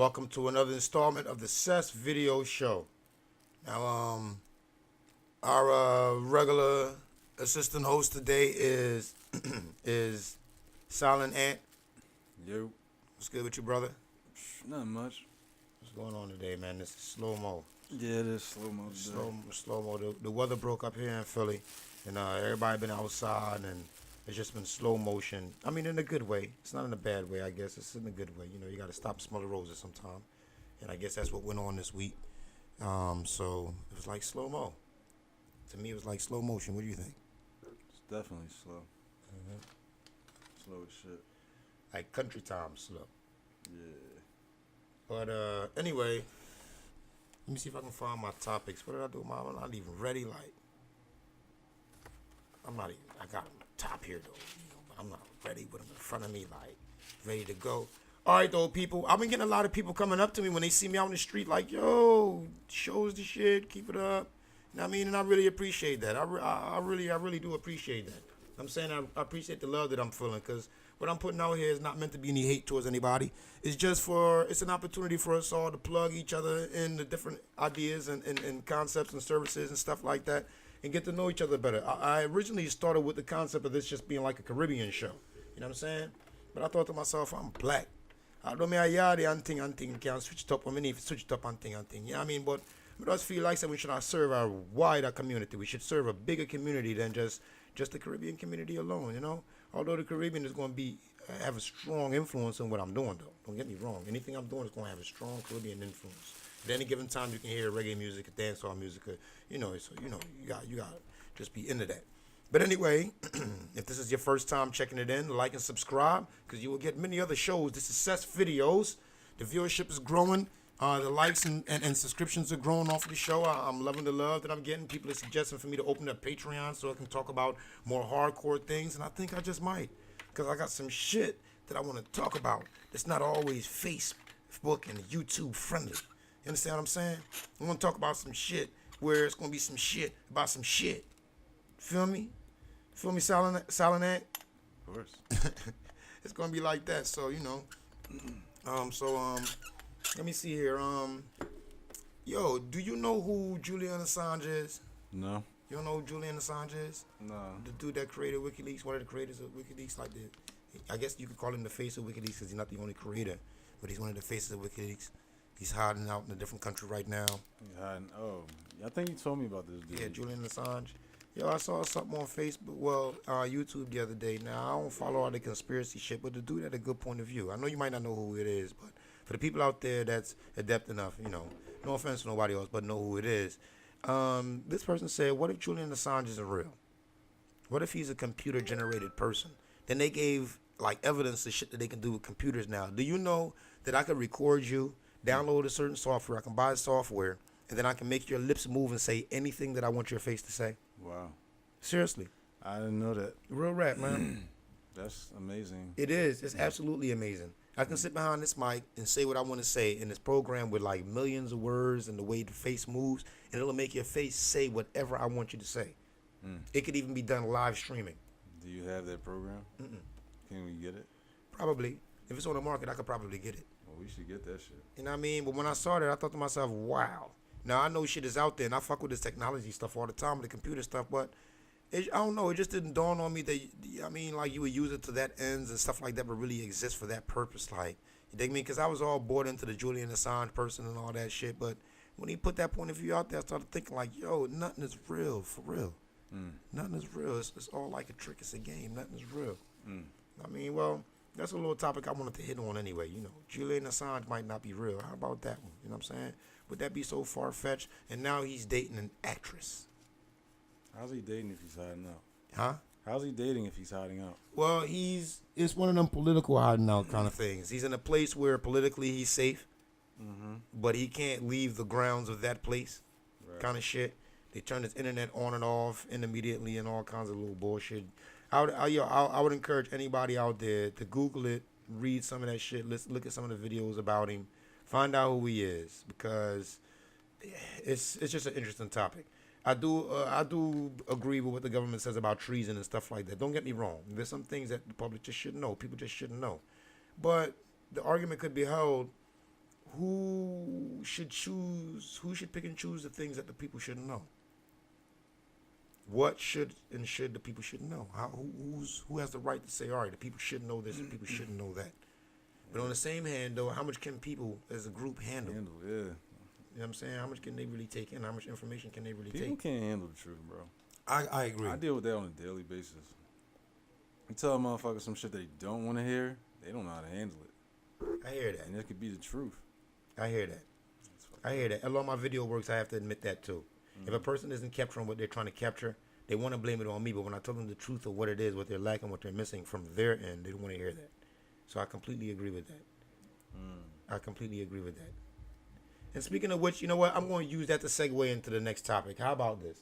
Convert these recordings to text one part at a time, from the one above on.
Welcome to another installment of the Sess Videoz Show. Now, our regular assistant host today is is Silent Ant. Yo. What's good with you, brother? Nothing much. What's going on today, man? This is slow-mo. Yeah, it is slow-mo. Slow-mo. The weather broke up here in Philly, and everybody been outside, and it's just been slow motion. I mean, in a good way. It's not in a bad way, I guess. It's in a good way. You know, you got to stop and smell the roses sometime. And I guess that's what went on this week. So it was like slow-mo. To me, it was like slow motion. What do you think? It's definitely slow. Mm-hmm. Slow as shit. Like country time slow. Yeah. But anyway, let me see if I can find my topics. What did I do? I'm not even ready. Like, I'm not even. I got them top here though, but I'm not ready with them in front of me, like ready to go. All right, though, people. I've been getting a lot of people coming up to me when they see me out in the street, like, "Yo, shows the shit. Keep it up." You know what I mean? And I really appreciate that. I really do appreciate that. I'm saying I appreciate the love that I'm feeling, because what I'm putting out here is not meant to be any hate towards anybody. It's an opportunity for us all to plug each other in the different ideas and concepts and services and stuff like that, and get to know each other better. I originally started with the concept of this just being like a Caribbean show. You know what I'm saying? But I thought to myself, I'm black. I don't mean I can switch it up. I mean, if switch it up and thing. You know what I mean? But I just feel like that we should not serve a wider community. We should serve a bigger community than just the Caribbean community alone, you know? Although the Caribbean is going to have a strong influence on what I'm doing, though. Don't get me wrong. Anything I'm doing is going to have a strong Caribbean influence. At any given time, you can hear reggae music, dancehall music, so you got to just be into that. But anyway, if this is your first time checking it in, like and subscribe, because you will get many other shows. This is Sess Videoz. The viewership is growing. The likes and subscriptions are growing off of the show. I'm loving the love that I'm getting. People are suggesting for me to open up Patreon so I can talk about more hardcore things, and I think I just might, because I got some shit that I want to talk about that's not always Facebook and YouTube friendly. You understand what I'm saying? I want to talk about some shit where it's going to be some shit about some shit. Feel me? Feel me, Silent Ant? Of course. It's going to be like that, so, you know. Let me see here. Yo, do you know who Julian Assange is? No. You don't know who Julian Assange is? No. The dude that created WikiLeaks, one of the creators of WikiLeaks, I guess you could call him the face of WikiLeaks, because he's not the only creator, but he's one of the faces of WikiLeaks. He's hiding out in a different country right now. He's hiding. Oh, I think you told me about this dude. Yeah, Julian Assange. Yo, I saw something on Facebook, YouTube the other day. Now, I don't follow all the conspiracy shit, but the dude had a good point of view. I know you might not know who it is, but for the people out there that's adept enough, you know, no offense to nobody else, but know who it is. This person said, what if Julian Assange isn't real? What if he's a computer-generated person? Then they gave, like, evidence of shit that they can do with computers now. Do you know that I could record you, download a certain software, I can buy software, and then I can make your lips move and say anything that I want your face to say? Wow. Seriously. I didn't know that. Real rap, man. That's amazing. It is. It's absolutely amazing. I can sit behind this mic and say what I want to say in this program with like millions of words and the way the face moves, and it'll make your face say whatever I want you to say. It could even be done live streaming. Do you have that program? Can we get it? Probably. If it's on the market, I could probably get it. Well, we should get that shit. You know what I mean? But when I saw that, I thought to myself, wow. Now, I know shit is out there, and I fuck with this technology stuff all the time, with the computer stuff, but I don't know. It just didn't dawn on me that, I mean, like, you would use it to that ends and stuff like that, but really exist for that purpose. Like, you dig me? Because I was all bought into the Julian Assange person and all that shit, but when he put that point of view out there, I started thinking, like, yo, nothing is real, for real. Nothing is real. It's all like a trick. It's a game. Nothing is real. I mean, well, that's a little topic I wanted to hit on anyway. You know, Julian Assange might not be real. How about that one? You know what I'm saying? Would that be so far-fetched? And now he's dating an actress. How's he dating if he's hiding out? Huh? How's he dating if he's hiding out? Well, it's one of them political hiding out kind of things. He's in a place where politically he's safe, but he can't leave the grounds of that place, kind of shit. They turn his internet on and off immediately and all kinds of little bullshit. I would encourage anybody out there to Google it, read some of that shit, let's look at some of the videos about him, find out who he is, because it's just an interesting topic. I do agree with what the government says about treason and stuff like that. Don't get me wrong. There's some things that the public just shouldn't know. People just shouldn't know. But the argument could be held, who should pick and choose the things that the people shouldn't know? What should the people shouldn't know? Who has the right to say, all right, the people should know this, the people shouldn't know that? But on the same hand, though, how much can people as a group handle? Yeah. You know what I'm saying? How much can they really take in? How much information can they really People take? can't handle the truth, bro. I agree. I deal with that on a daily basis. You tell a motherfucker some shit they don't want to hear, they don't know how to handle it. I hear that. And that could be the truth. I hear that. I hear that. Along my video works, I have to admit that too. If a person isn't capturing what they're trying to capture, they want to blame it on me. But when I tell them the truth of what it is, what they're lacking, what they're missing from their end, they don't want to hear that. So I completely agree with that. I completely agree with that. And speaking of which, you know what? I'm going to use that to segue into the next topic. How about this?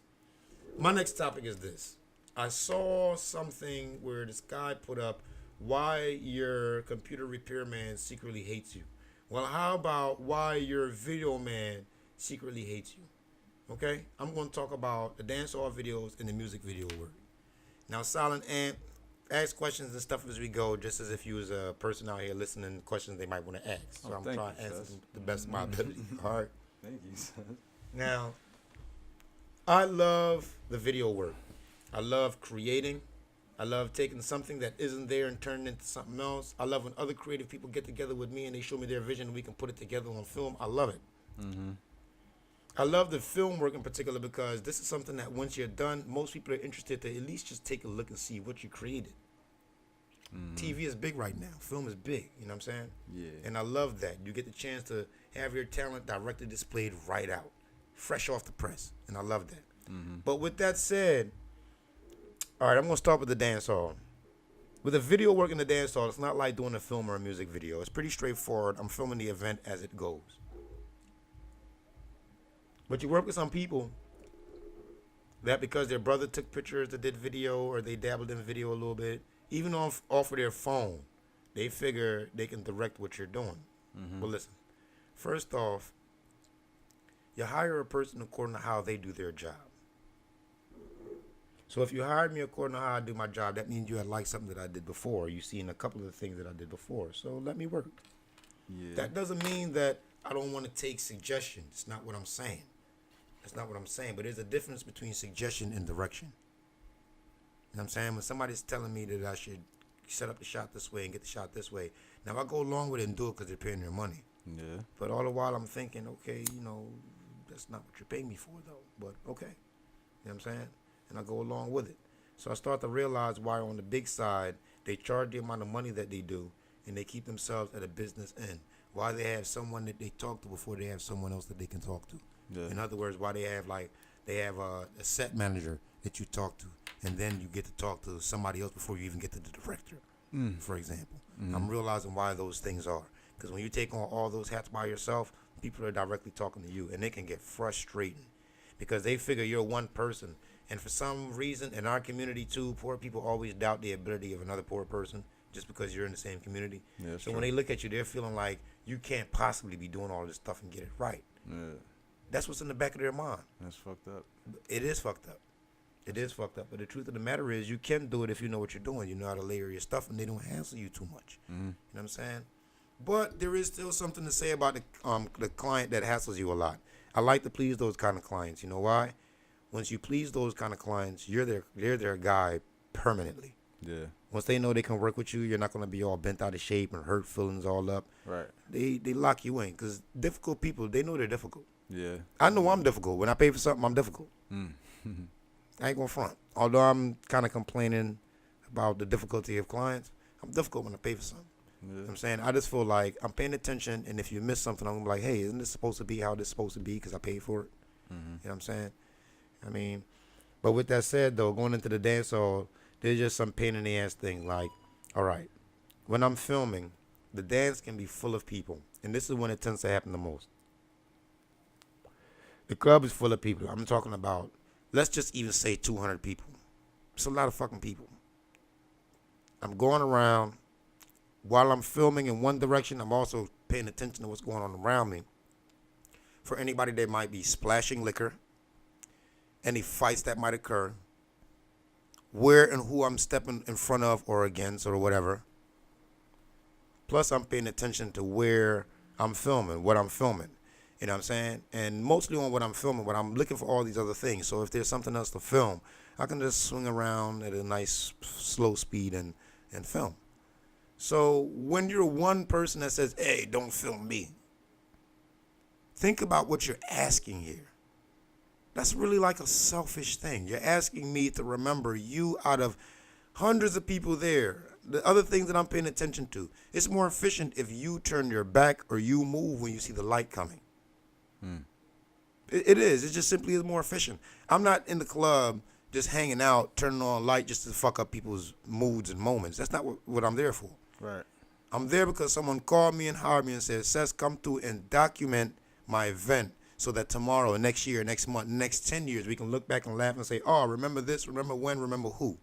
My next topic is this. I saw something where this guy put up why your computer repairman secretly hates you. Well, how about why your video man secretly hates you? Okay? I'm going to talk about the dancehall videos and the music video work. Now, Silent Ant, ask questions and stuff as we go, just as if you was a person out here listening questions they might want to ask. So I'm trying to answer them the best of my ability. All right? Thank you, son. Now, I love the video work. I love creating. I love taking something that isn't there and turning it into something else. I love when other creative people get together with me and they show me their vision and we can put it together on film. I love it. I love the film work in particular because this is something that once you're done, most people are interested to at least just take a look and see what you created. TV is big right now. Film is big. You know what I'm saying? Yeah. And I love that. You get the chance to have your talent directly displayed right out, fresh off the press. And I love that. But with that said, all right, I'm going to start with the dance hall. With a video work in the dance hall, it's not like doing a film or a music video. It's pretty straightforward. I'm filming the event as it goes. But you work with some people that because their brother took pictures that did video or they dabbled in video a little bit, even off of their phone, they figure they can direct what you're doing. Well, listen, first off, you hire a person according to how they do their job. So if you hired me according to how I do my job, that means you had liked something that I did before. You've seen a couple of the things that I did before. So let me work. Yeah. That doesn't mean that I don't want to take suggestions. It's not what I'm saying. That's not what I'm saying. But there's a difference between suggestion and direction. You know what I'm saying? When somebody's telling me that I should set up the shot this way and get the shot this way, now I go along with it and do it because they're paying their money. Yeah. But all the while I'm thinking, okay, you know, that's not what you're paying me for, though. But okay. You know what I'm saying? And I go along with it. So I start to realize why on the big side, they charge the amount of money that they do, and they keep themselves at a business end. Why they have someone that they talk to before they have someone else that they can talk to. Yeah. In other words, why they have a set manager that you talk to, and then you get to talk to somebody else before you even get to the director, for example. I'm realizing why those things are. Because when you take on all those hats by yourself, people are directly talking to you, and it can get frustrating because they figure you're one person. And for some reason, in our community too, poor people always doubt the ability of another poor person just because you're in the same community. Yeah, so when they look at you, they're feeling like you can't possibly be doing all this stuff and get it right. Yeah. That's what's in the back of their mind. That's fucked up. It is fucked up. It is fucked up. But the truth of the matter is you can do it if you know what you're doing. You know how to layer your stuff, and they don't hassle you too much. You know what I'm saying? But there is still something to say about the client that hassles you a lot. I like to please those kind of clients. You know why? Once you please those kind of clients, you're their guy permanently. Yeah. Once they know they can work with you, you're not going to be all bent out of shape and hurt feelings all up. Right. They lock you in because difficult people, they know they're difficult. Yeah. I know I'm difficult. When I pay for something, I'm difficult. I ain't going to front. Although I'm kind of complaining about the difficulty of clients, I'm difficult when I pay for something. Yeah. You know what I'm saying? I just feel like I'm paying attention, and if you miss something, I'm like, hey, isn't this supposed to be how this is supposed to be because I paid for it? You know what I'm saying? I mean, but with that said, though, going into the dance hall, there's just some pain in the ass thing. Like, all right, when I'm filming, the dance can be full of people, and this is when it tends to happen the most. The club is full of people. I'm talking about, let's just even say 200 people. It's a lot of fucking people. I'm going around. While I'm filming in one direction, I'm also paying attention to what's going on around me. For anybody that might be splashing liquor, any fights that might occur, where and who I'm stepping in front of or against or whatever. Plus, I'm paying attention to where I'm filming what I'm filming. You know what I'm saying? And mostly on what I'm filming, but I'm looking for all these other things. So if there's something else to film, I can just swing around at a nice slow speed and film. So when you're one person that says, hey, don't film me, think about what you're asking here. That's really like a selfish thing. You're asking me to remember you out of hundreds of people there. The other things that I'm paying attention to. It's more efficient if you turn your back or you move when you see the light coming. It is. It just simply is more efficient. I'm not in the club just hanging out, turning on light just to fuck up people's moods and moments. That's not what I'm there for. Right. I'm there because someone called me and hired me and said, Sess, come through and document my event so that tomorrow, next year, next month, next 10 years, we can look back and laugh and say, oh, remember this, remember when, remember who.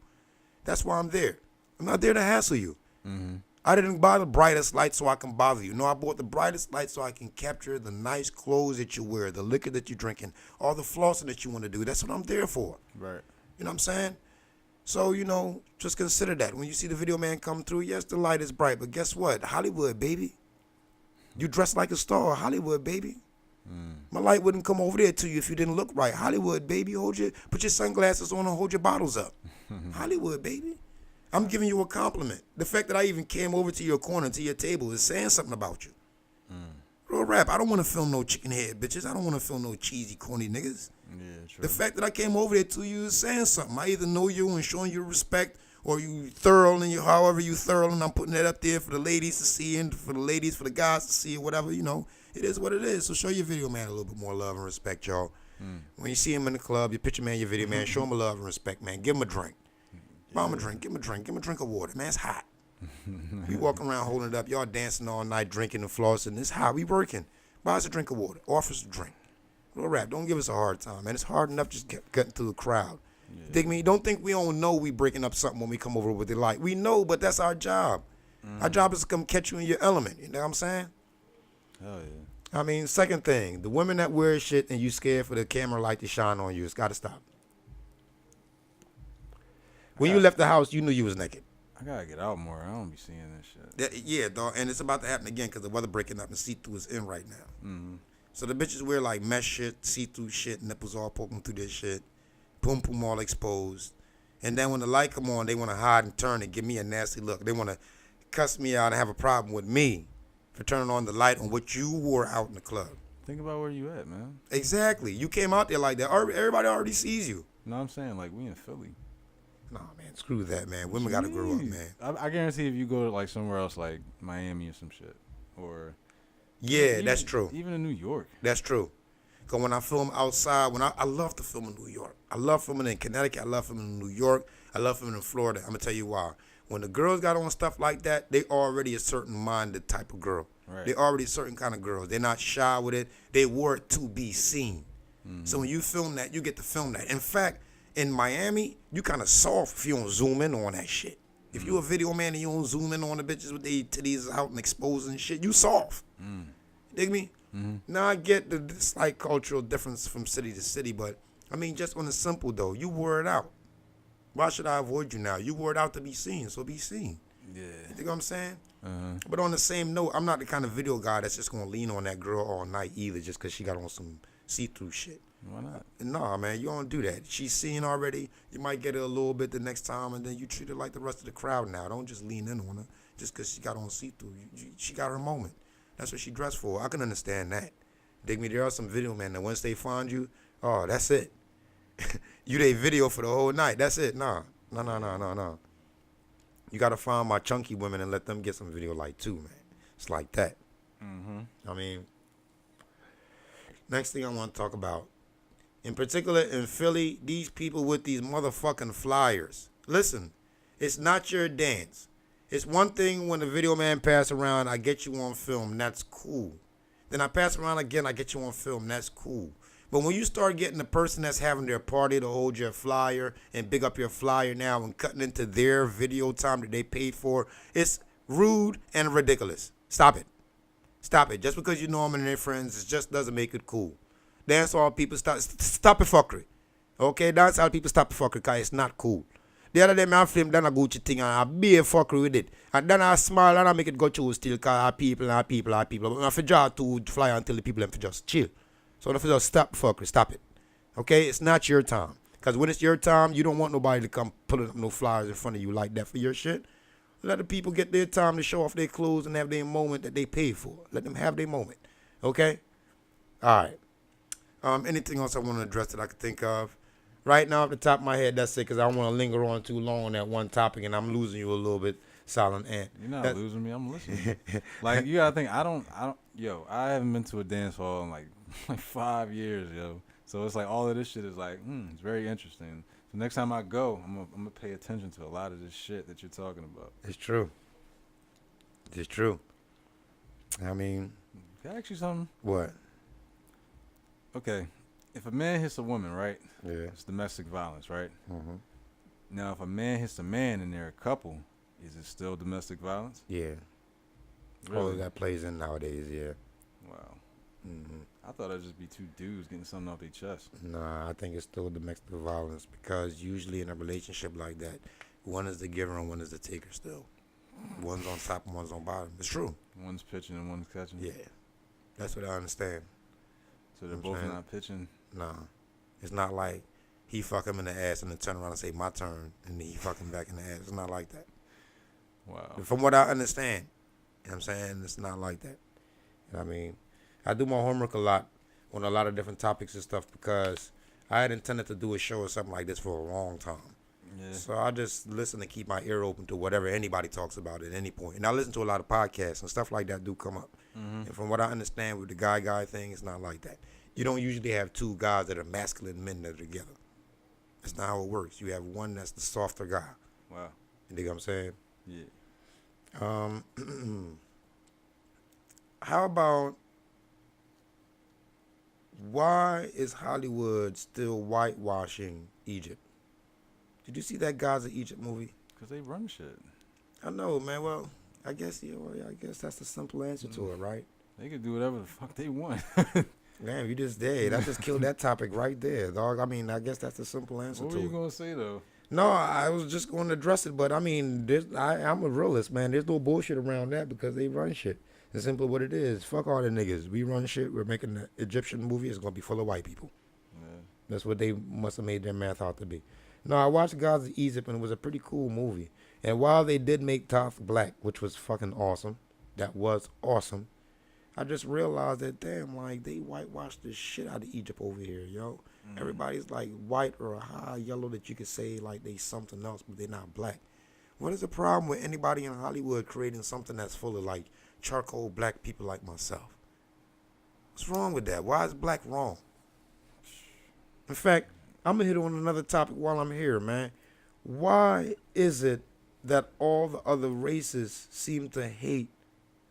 That's why I'm there. I'm not there to hassle you. I didn't buy the brightest light so I can bother you. No, I bought the brightest light so I can capture the nice clothes that you wear, the liquor that you're drinking, all the flossing that you want to do. That's what I'm there for. Right. You know what I'm saying? So, just consider that. When you see the video man come through, yes, the light is bright, but guess what? Hollywood, baby. You dress like a star, Hollywood, baby. My light wouldn't come over there to you if you didn't look right. Hollywood, baby. Put your sunglasses on and hold your bottles up. Hollywood, baby. I'm giving you a compliment. The fact that I even came over to your corner, to your table, is saying something about you. Real rap. I don't want to film no chicken head bitches. I don't want to film no cheesy, corny niggas. Yeah, true. The fact that I came over there to you is saying something. I either know you and showing you respect, or you thorough and however you thorough, and I'm putting that up there for the ladies to see and for the ladies, for the guys to see, or whatever, It is what it is. So show your video man a little bit more love and respect, y'all. When you see him in the club, your picture man, your video man, show him a love and respect, man. Give him a drink. Buy him a drink. Give him a drink. Give him a drink of water, man. It's hot. We walking around holding it up. Y'all dancing all night, drinking and flossing. It's hot. We working. Buy us a drink of water. Offer us a drink. Real rap. Don't give us a hard time, man. It's hard enough just getting through the crowd. Yeah. Dig me? Don't think we don't know we breaking up something when we come over with the light. We know, but that's our job. Our job is to come catch you in your element. You know what I'm saying? Hell yeah. I mean, second thing, the women that wear shit and you scared for the camera light to shine on you, it's got to stop. When you left the house, you knew you was naked. I gotta get out more. I don't be seeing this shit. Yeah, dog. And it's about to happen again because the weather breaking up and see-through is in right now. So the bitches wear like mesh shit, see-through shit, nipples all poking through this shit, boom boom all exposed. And then when the light come on, they want to hide and turn and give me a nasty look. They want to cuss me out and have a problem with me for turning on the light on what you wore out in the club. Think about where you at, man. Exactly. You came out there like that. Everybody already sees you. No, I'm saying, like, we in Philly. Nah, man, screw that, man. Women got to grow up, man. I guarantee if you go to, like, somewhere else, like Miami or some shit, or... Yeah, that's true. Even in New York. That's true. Because when I film outside, I love to film in New York. I love filming in Connecticut. I love filming in New York. I love filming in Florida. I'm going to tell you why. When the girls got on stuff like that, they already a certain minded type of girl. Right. They already a certain kind of girls. They're not shy with it. They wore it to be seen. So when you film that, you get to film that. In fact, in Miami, you kind of soft if you don't zoom in on that shit. If you a video man and you don't zoom in on the bitches with their titties out and exposing shit, you soft. Dig me? Now I get the slight cultural difference from city to city, but I mean, just on the simple though, you wore it out. Why should I avoid you now? You wore it out to be seen, so be seen. Yeah. You think what I'm saying? But on the same note, I'm not the kind of video guy that's just gonna lean on that girl all night either, just because she got on some see-through shit. Why not? Nah, man, you don't do that. She's seen already. You might get her a little bit the next time, and then you treat her like the rest of the crowd now. Don't just lean in on her just because she got on see-through. She got her moment. That's what she dressed for. I can understand that. Dig me, there are some video men that once they find you, oh, that's it. You they video for the whole night. That's it. Nah. No. You got to find my chunky women and let them get some video light too, man. It's like that. I mean, next thing I want to talk about, in particular in Philly, these people with these motherfucking flyers. Listen, it's not your dance. It's one thing when the video man pass around, I get you on film, that's cool. Then I pass around again, I get you on film, that's cool. But when you start getting the person that's having their party to hold your flyer and big up your flyer now and cutting into their video time that they paid for, it's rude and ridiculous. Stop it. Stop it. Just because you know them and they're friends, it just doesn't make it cool. That's all people stop it fuckery. Okay, that's how people stop the fuckery, because it's not cool. The other day, I film done a Gucci thing and I be a fuckery with it. And then I smile and I make it go through still because our people. But I for draw to fly until the people them for just chill. So if you just stop fuckery, stop it. Okay? It's not your time. Because when it's your time, you don't want nobody to come pulling up no flyers in front of you like that for your shit. Let the people get their time to show off their clothes and have their moment that they pay for. Let them have their moment. Okay? All right. Anything else I want to address that I could think of? Right now, off the top of my head, that's it, because I don't want to linger on too long on that one topic, and I'm losing you a little bit, Silent Ant. You're not losing me. I'm listening. Like, you got to think, I haven't been to a dance hall in, like 5 years, yo. So it's like all of this shit is like, it's very interesting. So next time I go, I'm gonna pay attention to a lot of this shit that you're talking about. It's true. It's true. I mean. Can I ask you something? What? Okay. If a man hits a woman, right? Yeah. It's domestic violence, right? Mm-hmm. Now, if a man hits a man and they're a couple, is it still domestic violence? Yeah. Really? Oh, that plays in nowadays, yeah. Wow. Mm-hmm. I thought it'd just be two dudes getting something off their chest. Nah, I think it's still domestic violence because usually in a relationship like that, one is the giver and one is the taker still. One's on top and one's on bottom. It's true. One's pitching and one's catching? Yeah. That's what I understand. So they're both not pitching? Nah. It's not like he fuck him in the ass and then turn around and say, my turn, and then he fuck him back in the ass. It's not like that. Wow. From what I understand, you know what I'm saying? It's not like that. You know what I mean? I do my homework a lot on a lot of different topics and stuff because I had intended to do a show or something like this for a long time. Yeah. So I just listen and keep my ear open to whatever anybody talks about at any point. And I listen to a lot of podcasts and stuff like that do come up. Mm-hmm. And from what I understand with the guy thing, it's not like that. You don't usually have two guys that are masculine men that are together. That's not how it works. You have one that's the softer guy. Wow. You dig what I'm saying? Yeah. How about why is Hollywood still whitewashing Egypt? Did you see that Gaza Egypt movie? Because they run shit. I know, man. Well, I guess that's the simple answer to it, right? They can do whatever the fuck they want. Damn, you just did. I just killed that topic right there, dog. I mean, I guess that's the simple answer What to were you it. going to say, though? No, I was just going to address it, but I mean, I'm a realist, man. There's no bullshit around that because they run shit. It's simply what it is. Fuck all the niggas. We run shit. We're making the Egyptian movie. It's going to be full of white people. Yeah. That's what they must have made their math out to be. No, I watched Gaza Egypt, and it was a pretty cool movie. And while they did make Toph black, which was fucking awesome, that was awesome, I just realized that, damn, like, they whitewashed the shit out of Egypt over here, yo. Mm-hmm. Everybody's, like, white or a high yellow that you could say, like, they something else, but they're not black. What is the problem with anybody in Hollywood creating something that's full of, like, charcoal black people like myself? What's wrong with that? Why is black wrong? In fact, I'm going to hit on another topic while I'm here, man. Why is it that all the other races seem to hate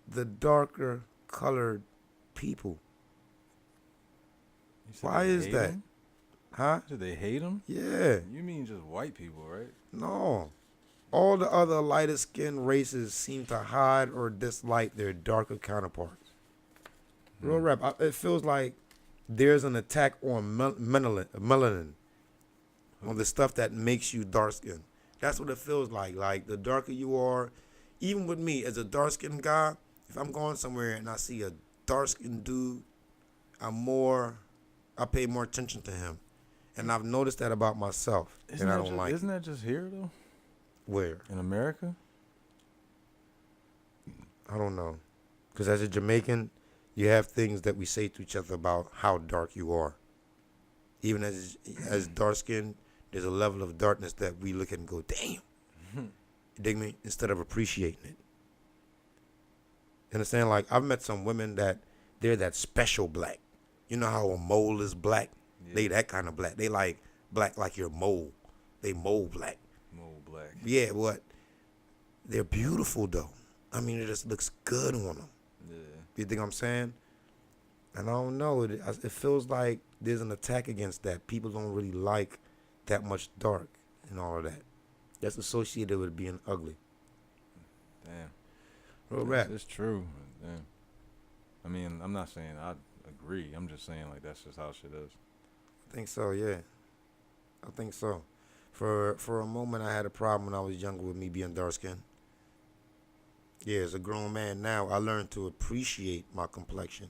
the darker colored people? Why is that? Them? Huh? Did they hate them? Yeah. You mean just white people, right? No. All the other lighter skinned races seem to hide or dislike their darker counterparts. Real rap. It feels like there's an attack on melanin, on the stuff that makes you dark skinned. That's what it feels like. Like, the darker you are, even with me as a dark skinned guy, if I'm going somewhere and I see a dark skinned dude, I pay more attention to him. And I've noticed that about myself. And I don't like it. Isn't that just here, though? Where? In America? I don't know. Because as a Jamaican, you have things that we say to each other about how dark you are. Even as dark skinned, there's a level of darkness that we look at and go, damn. You dig me? Instead of appreciating it. You understand? Like, I've met some women that they're that special black. You know how a mole is black? Yeah. They that kind of black. They like black like your mole. They mole black. Mole black. Yeah, what? They're beautiful, though. I mean, it just looks good on them. Yeah. You think I'm saying? And I don't know. It feels like there's an attack against that. People don't really like that much dark and all of that. That's associated with being ugly. Damn. Real rap. It's true. Damn. I mean, I'm not saying I agree. I'm just saying, like, that's just how shit is. I think so, yeah. I think so. For a moment, I had a problem when I was younger with me being dark skinned. Yeah, as a grown man now, I learned to appreciate my complexion.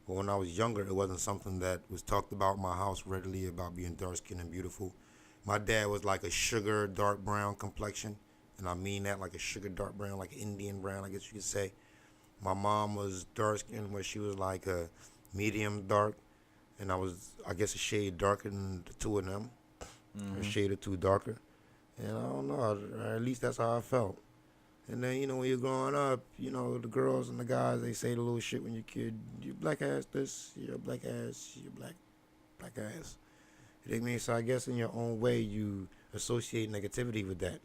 But when I was younger, it wasn't something that was talked about in my house readily about being dark skinned and beautiful. My dad was like a sugar dark brown complexion, and I mean that like a sugar dark brown, like Indian brown, I guess you could say. My mom was dark skinned, where she was like a medium dark, and I was, I guess, a shade darker than the two of them, a shade or two darker. And I don't know, at least that's how I felt. And then, when you're growing up, the girls and the guys, they say the little shit when you're a kid. You black ass this, you're a black ass, you're black ass. You know what I mean? So I guess in your own way, you associate negativity with that.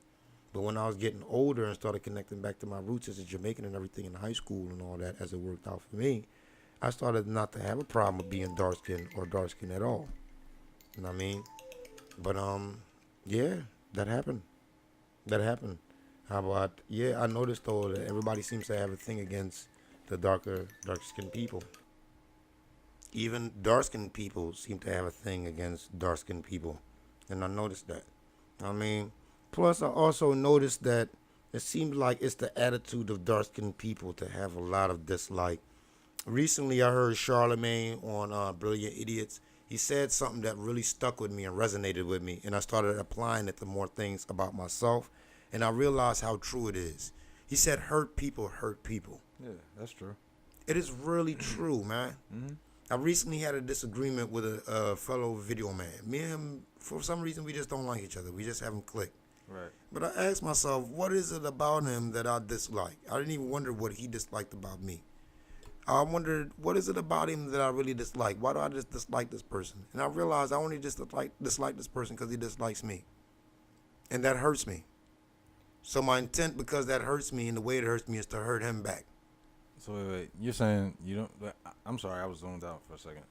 But when I was getting older and started connecting back to my roots as a Jamaican and everything in high school and all that, as it worked out for me, I started not to have a problem with being dark skinned or dark skinned at all. You know what I mean? But, yeah, that happened. How about, I noticed, though, that everybody seems to have a thing against the dark-skinned people. Even dark-skinned people seem to have a thing against dark-skinned people. And I noticed that. Plus I also noticed that it seems like it's the attitude of dark-skinned people to have a lot of dislike. Recently, I heard Charlemagne on Brilliant Idiots. He said something that really stuck with me and resonated with me, and I started applying it to more things about myself. And I realized how true it is. He said, hurt people hurt people. Yeah, that's true. It is really true, man. Mm-hmm. I recently had a disagreement with a fellow video man. Me and him, for some reason, we just don't like each other. We just haven't clicked. Right. But I asked myself, what is it about him that I dislike? I didn't even wonder what he disliked about me. I wondered, what is it about him that I really dislike? Why do I just dislike this person? And I realized I only just dislike this person because he dislikes me. And that hurts me. So my intent, because that hurts me and the way it hurts me, is to hurt him back. So wait, you're saying you don't? I'm sorry, I was zoned out for a second.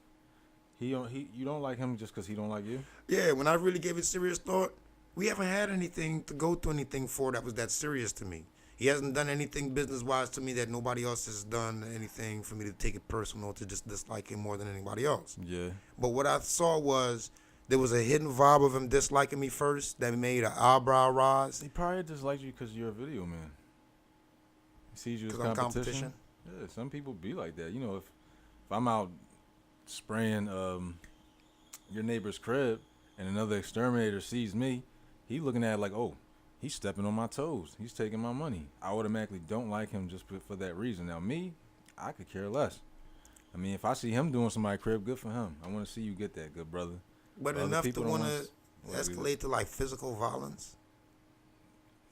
You don't like him just because he don't like you? Yeah, when I really gave it serious thought, we haven't had anything to go through anything for that was that serious to me. He hasn't done anything business-wise to me that nobody else has done anything for me to take it personal, to just dislike him more than anybody else. Yeah. But what I saw was there was a hidden vibe of him disliking me first that made an eyebrow rise. He probably dislikes you because you're a video man. He sees you as competition. Yeah, some people be like that. If I'm out spraying your neighbor's crib and another exterminator sees me, he looking at it like, oh, he's stepping on my toes. He's taking my money. I automatically don't like him just for that reason. Now, me, I could care less. If I see him doing somebody's crib, good for him. I want to see you get that, good brother. But enough to want to escalate to like physical violence.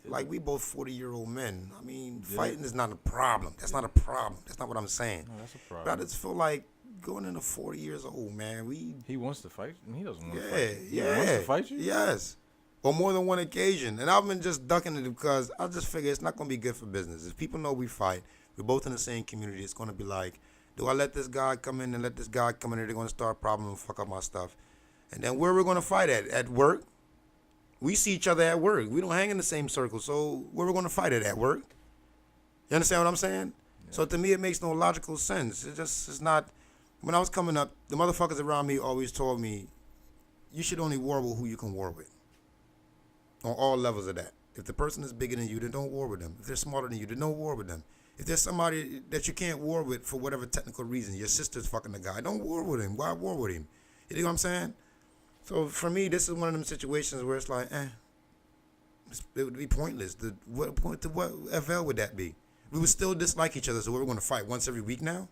Like we both 40-year-old men. Fighting is not a problem. That's not a problem. That's not what I'm saying. No, that's a problem. But I just feel like going into 40 years old, man. He wants to fight. He doesn't want to fight. He wants to fight you. Yes, on more than one occasion. And I've been just ducking it because I just figure it's not going to be good for business. If people know we fight, we're both in the same community. It's going to be like, do I let this guy come in and let this guy come in here? They're going to start a problem and fuck up my stuff. And then where we're going to fight at? At work? We see each other at work. We don't hang in the same circle. So where we're going to fight at work? You understand what I'm saying? Yeah. So to me, it makes no logical sense. It's not. When I was coming up, the motherfuckers around me always told me, you should only war with who you can war with. On all levels of that. If the person is bigger than you, then don't war with them. If they're smaller than you, then don't war with them. If there's somebody that you can't war with for whatever technical reason, your sister's fucking the guy, don't war with him. Why war with him? You know what I'm saying? So for me, this is one of them situations where it's like, it would be pointless. What FL would that be? We would still dislike each other, so we're going to fight once every week now?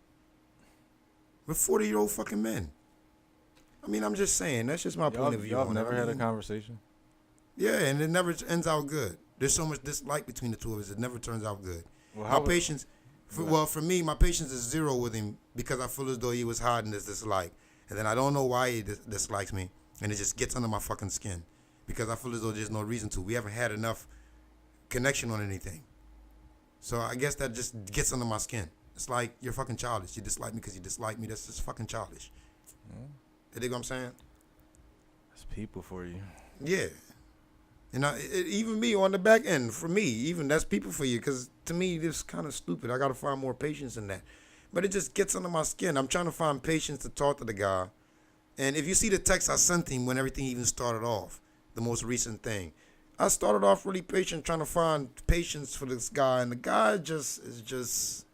We're 40-year-old fucking men. I'm just saying. That's just my point of view. Y'all have never had a conversation? Yeah, and it never ends out good. There's so much dislike between the two of us. It never turns out good. Well, for me, my patience is zero with him because I feel as though he was hiding this dislike. And then I don't know why he dislikes me. And it just gets under my fucking skin because I feel as though there's no reason to. We haven't had enough connection on anything. So I guess that just gets under my skin. It's like, you're fucking childish. You dislike me because you dislike me. That's just fucking childish. You dig what I'm saying? That's people for you. Yeah. And even me on the back end, for me, even that's people for you. Because to me, this is kind of stupid. I got to find more patience in that. But it just gets under my skin. I'm trying to find patience to talk to the guy. And if you see the text I sent him when everything even started off, the most recent thing. I started off really patient, trying to find patience for this guy, and the guy is just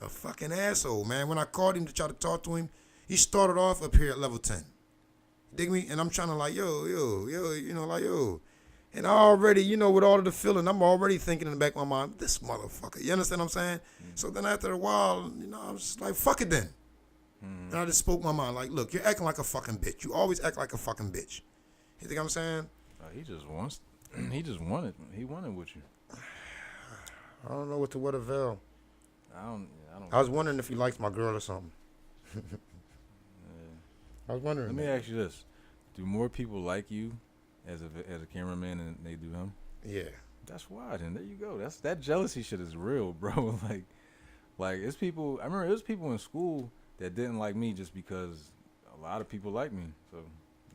a fucking asshole, man. When I called him to try to talk to him, he started off up here at level 10. Dig me? And I'm trying to like, yo, like, yo. And I already, with all of the feeling, I'm already thinking in the back of my mind, this motherfucker. You understand what I'm saying? Mm-hmm. So then after a while, I was just like, fuck it then. Mm-hmm. And I just spoke my mind. Like, look, you're acting like a fucking bitch. You always act like a fucking bitch. You think I'm saying? He wanted with you. I don't know what avail. I don't. I was wondering if he likes my girl or something. Yeah. I was wondering. Let me ask you this: do more people like you as a cameraman than they do him? Yeah. That's why. Then there you go. That jealousy shit is real, bro. like it's people. I remember it was people in school that didn't like me just because a lot of people like me. So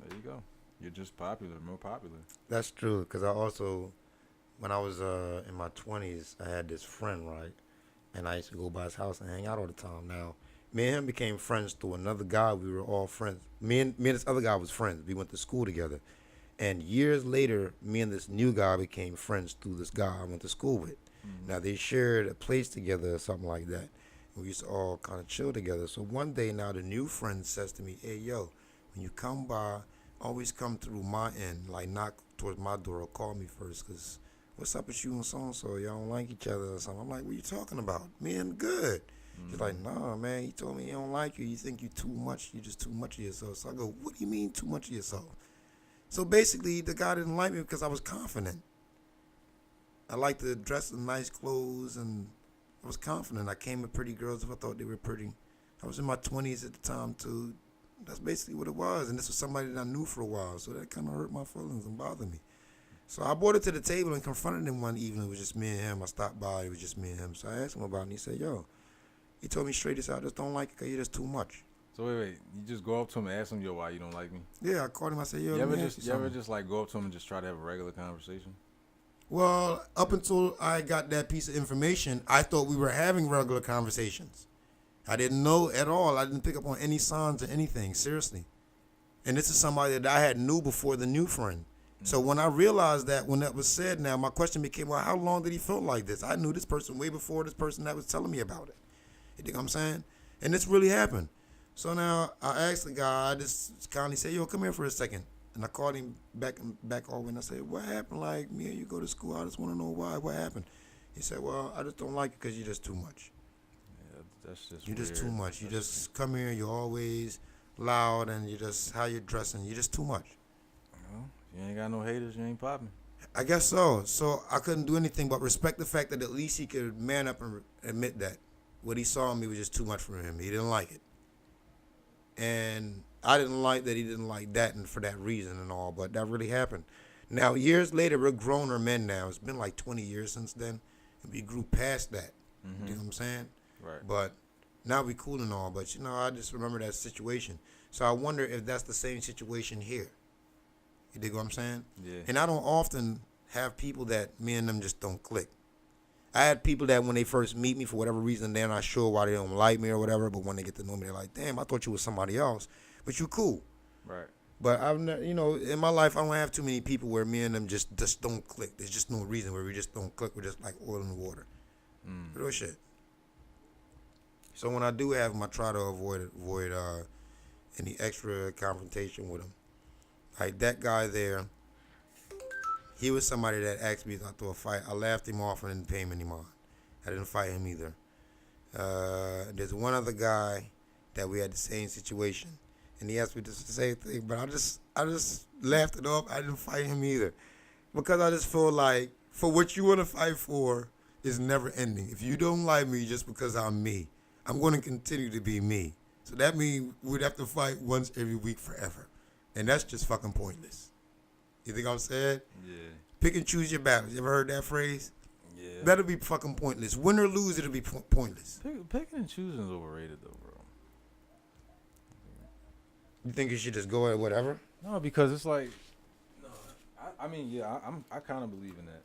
there you go. You're just popular, more popular. That's true, because I also, when I was in my 20s, I had this friend, right? And I used to go by his house and hang out all the time. Now, me and him became friends through another guy. We were all friends. Me and this other guy was friends. We went to school together. And years later, me and this new guy became friends through this guy I went to school with. Mm-hmm. Now, they shared a place together or something like that. And we used to all kind of chill together. So one day now, the new friend says to me, hey, yo, when you come by, always come through my end, like knock towards my door or call me first, because what's up with you and so-and-so? Y'all don't like each other or something. I'm like, what are you talking about? Me and good. Mm-hmm. He's like, nah, man, he told me he don't like you. You think you too much. You just too much of yourself. So I go, what do you mean too much of yourself? So basically, the guy didn't like me because I was confident. I liked to dress in nice clothes, and I was confident. I came with pretty girls if I thought they were pretty. I was in my 20s at the time, too. That's basically what it was, and this was somebody that I knew for a while, so that kind of hurt my feelings and bothered me. So I brought it to the table and confronted him one evening. It was just me and him. I stopped by. It was just me and him. So I asked him about it, and he said, yo, he told me straight this out, I just don't like it because you're just too much. So wait, you just go up to him and ask him, yo, why you don't like me? Yeah, I called him. I said, yo, you ever just like go up to him and just try to have a regular conversation? Well, up until I got that piece of information, I thought we were having regular conversations. I didn't know at all. I didn't pick up on any signs or anything, seriously. And this is somebody that I had knew before the new friend. Mm-hmm. So when I realized that, when that was said now, my question became, well, how long did he feel like this? I knew this person way before this person that was telling me about it. You think what I'm saying? And this really happened. So now I asked the guy, I just kindly said, yo, come here for a second. And I called him back over, and I said, what happened? Like, me and you go to school, I just want to know why. What happened? He said, well, I just don't like you because you're just too much. That's just you're weird. Just too much. You just come here, you're always loud, and you just how you're dressing. You're just too much. Well, you ain't got no haters, you ain't popping. I guess so. So I couldn't do anything but respect the fact that at least he could man up and admit that what he saw in me was just too much for him. He didn't like it. And I didn't like that he didn't like that, and for that reason and all, but that really happened. Now, years later, we're growner men now. It's been like 20 years since then, and we grew past that. Mm-hmm. You know what I'm saying? Right. But now we cool and all, but I just remember that situation. So I wonder if that's the same situation here. You dig what I'm saying? Yeah. And I don't often have people that me and them just don't click. I had people that when they first meet me, for whatever reason, they're not sure why they don't like me or whatever, but when they get to know me, they're like, damn, I thought you was somebody else, but you cool. Right. But I've never, in my life, I don't have too many people where me and them just don't click. There's just no reason where we just don't click. We're just like oil in the water. Real shit. So when I do have him, I try to avoid any extra confrontation with him. Like that guy there, he was somebody that asked me not to a fight. I laughed him off and didn't pay him any mind. I didn't fight him either. There's one other guy that we had the same situation, and he asked me the same thing, but I just laughed it off. I didn't fight him either, because I just feel like for what you want to fight for is never ending. If you don't like me just because I'm me, I'm going to continue to be me. So that means we'd have to fight once every week forever. And that's just fucking pointless. You think I'm saying? Yeah. Pick and choose your battles. You ever heard that phrase? Yeah. That'll be fucking pointless. Win or lose, it'll be pointless. Picking and choosing is overrated, though, bro. You think you should just go at whatever? No, because it's like, I mean, yeah, I kind of believe in that.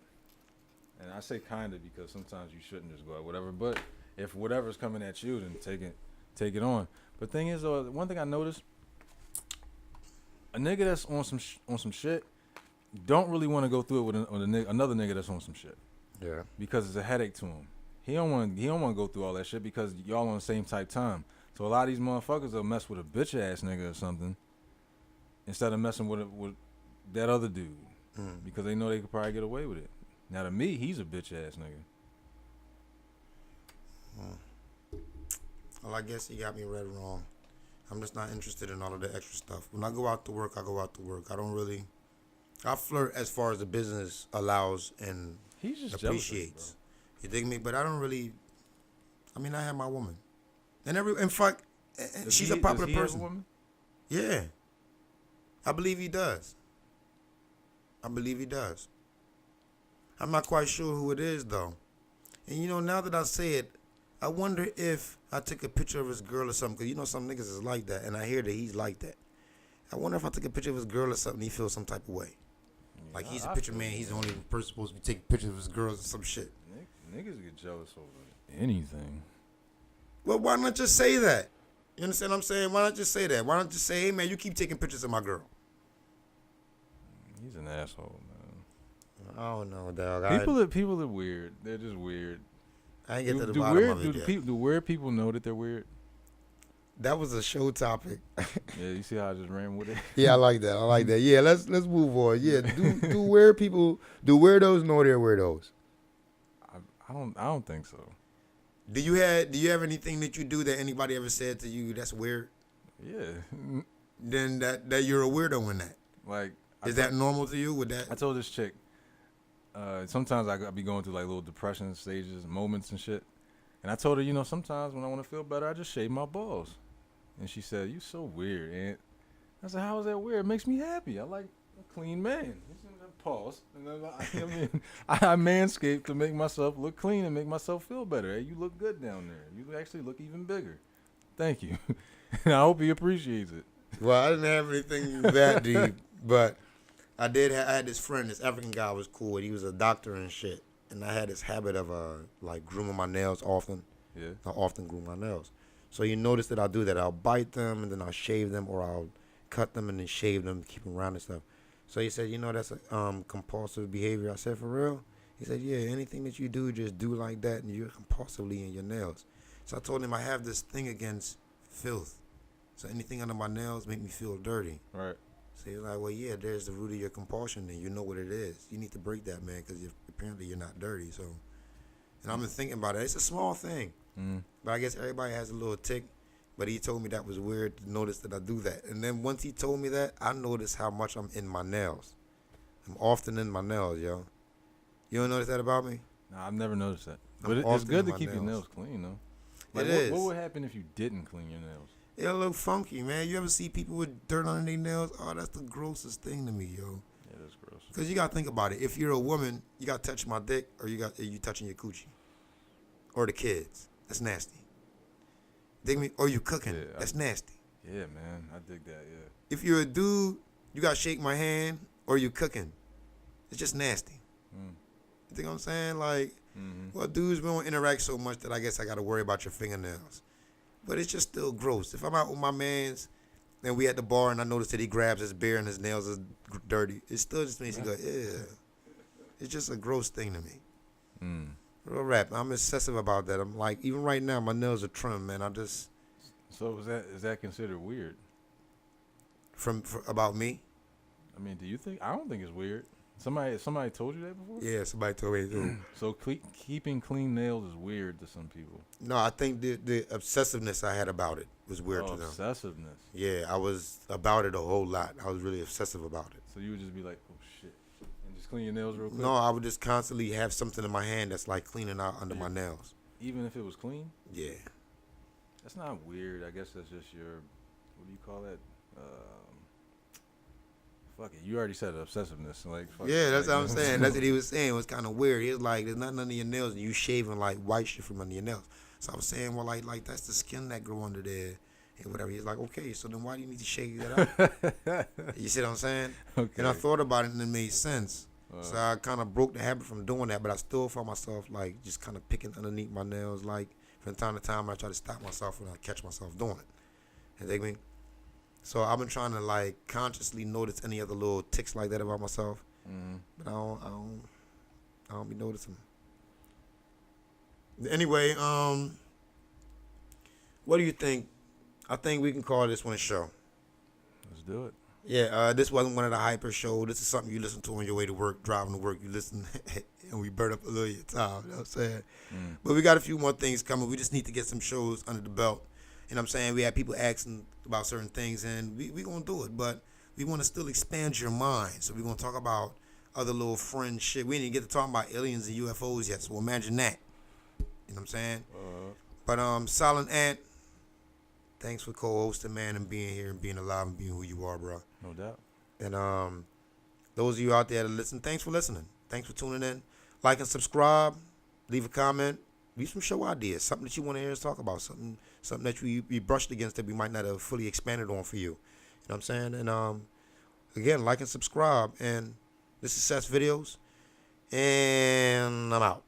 And I say kind of because sometimes you shouldn't just go at whatever. But if whatever's coming at you, then take it on. But thing is, one thing I noticed, a nigga that's on some shit, don't really want to go through it with another nigga that's on some shit. Yeah. Because it's a headache to him. He don't want to go through all that shit because y'all on the same type time. So a lot of these motherfuckers will mess with a bitch ass nigga or something instead of messing with that other dude because they know they could probably get away with it. Now to me, he's a bitch ass nigga. Well, I guess he got me read wrong. I'm just not interested in all of the extra stuff. When I go out to work, I go out to work. I flirt as far as the business allows and He's just appreciates. Jealous, You dig me? But I don't really. I mean, I have my woman, and in fact, she's a popular does he person. Have a woman? Yeah, I believe he does. I'm not quite sure who it is though. And now that I say it, I wonder if I took a picture of his girl or something. Because some niggas is like that, and I hear that he's like that. I wonder if I took a picture of his girl or something, he feels some type of way. Yeah, Like he's a picture man. He's the only person supposed to be taking pictures of his girls or some shit. Niggas get jealous over anything. Well, why not just say that? You understand what I'm saying? Why not just say that? Why not just say, hey, man, you keep taking pictures of my girl? He's an asshole, man. I don't know, dog. People are weird. They're just weird. I ain't get to the bottom of it yet. Do weird people know that they're weird? That was a show topic. Yeah, you see how I just ran with it? Yeah, I like that. Yeah, let's move on. Yeah, do weirdos know they're weirdos? I don't think so. Do you have anything that you do that anybody ever said to you that's weird? Yeah. Then that you're a weirdo in that. Like, is that normal to you? With that, I told this chick. Sometimes I be going through like little depression stages, moments and shit. And I told her, sometimes when I want to feel better, I just shave my balls. And she said, "You so weird, Aunt." I said, "How is that weird? It makes me happy. I like a clean man." Pause. And then I manscaped to make myself look clean and make myself feel better. Hey, you look good down there. You actually look even bigger. Thank you. And I hope he appreciates it. Well, I didn't have anything that deep, but I did. I had this friend, this African guy was cool. He was a doctor and shit. And I had this habit of like grooming my nails often. Yeah. I often groom my nails. So you notice that I'll do that. I'll bite them and then I'll shave them, or I'll cut them and then shave them, keep them round and stuff. So he said, that's a compulsive behavior. I said, for real? He said, yeah, anything that you do, just do like that, and you're compulsively in your nails. So I told him I have this thing against filth. So anything under my nails make me feel dirty. Right. So he's like, well, yeah, there's the root of your compulsion, and you know what it is. You need to break that, man, because apparently you're not dirty. So, and I've been thinking about it. It's a small thing, but I guess everybody has a little tick. But he told me that was weird to notice that I do that. And then once he told me that, I noticed how much I'm in my nails. I'm often in my nails, yo. You don't notice that about me? Nah, I've never noticed that. But it's often good in to my keep your nails. nails clean, though. Like, It is. What would happen if you didn't clean your nails? It'll look funky, man. You ever see people with dirt on their nails? Oh, that's the grossest thing to me, yo. Yeah, that's gross. Because you got to think about it. If you're a woman, you got to touch my dick, or you touching your coochie. Or the kids. That's nasty. Dig me? Or you cooking. Yeah, That's nasty. Yeah, man. I dig that, yeah. If you're a dude, you got to shake my hand, or you cooking. It's just nasty. You think what I'm saying? Like, well, dudes, we don't interact so much that I guess I got to worry about your fingernails. But it's just still gross. If I'm out with my mans and we at the bar and I notice that he grabs his beer and his nails is dirty, it still just makes you go, yeah. It's just a gross thing to me. Real rap. I'm obsessive about that. I'm like, even right now, my nails are trimmed, man. So is that considered weird? About me? I mean, do you think? I don't think it's weird. Somebody told you that before? Yeah, somebody told me too. So keeping clean nails is weird to some people. No, I think the obsessiveness I had about it was weird to them. Obsessiveness. Yeah, I was about it a whole lot. I was really obsessive about it. So you would just be like, oh shit, and just clean your nails real quick? No, I would just constantly have something in my hand that's like cleaning out under my nails. Even if it was clean? Yeah. That's not weird. I guess that's just your, what do you call that? Fuck it. You already said obsessiveness. Like, fuck yeah, it. that's like, what I'm saying. That's what he was saying. It was kind of weird. He was like, there's nothing under your nails, and you shaving like white shit from under your nails. So I was saying, well, like that's the skin that grow under there and whatever. He's like, okay, so then why do you need to shave that out? You see what I'm saying? Okay. And I thought about it, and it made sense. So I kind of broke the habit from doing that, but I still found myself like just kind of picking underneath my nails, like from time to time. I try to stop myself when I catch myself doing it. You dig me? So I've been trying to like consciously notice any other little ticks like that about myself. But I don't be noticing. Anyway, what do you think? I think we can call this one a show. Let's do it. Yeah, this wasn't one of the hyper shows. This is something you listen to on your way to work, driving to work. You listen, and we burn up a little of your time. You know what I'm saying? But we got a few more things coming. We just need to get some shows under the belt. You know what I'm saying? We had people asking about certain things, and we going to do it. But we want to still expand your mind. So we're going to talk about other little fringe shit. We didn't get to talk about aliens and UFOs yet, so imagine that. You know what I'm saying? But Silent Ant, thanks for co-hosting, man, and being here and being alive and being who you are, bro. No doubt. And those of you out there that listen, thanks for listening. Thanks for tuning in. Like and subscribe. Leave a comment. Leave some show ideas. Something that you want to hear us talk about. Something that we brushed against that we might not have fully expanded on for you. You know what I'm saying? And again, like and subscribe. And this is Sess Videoz. And I'm out.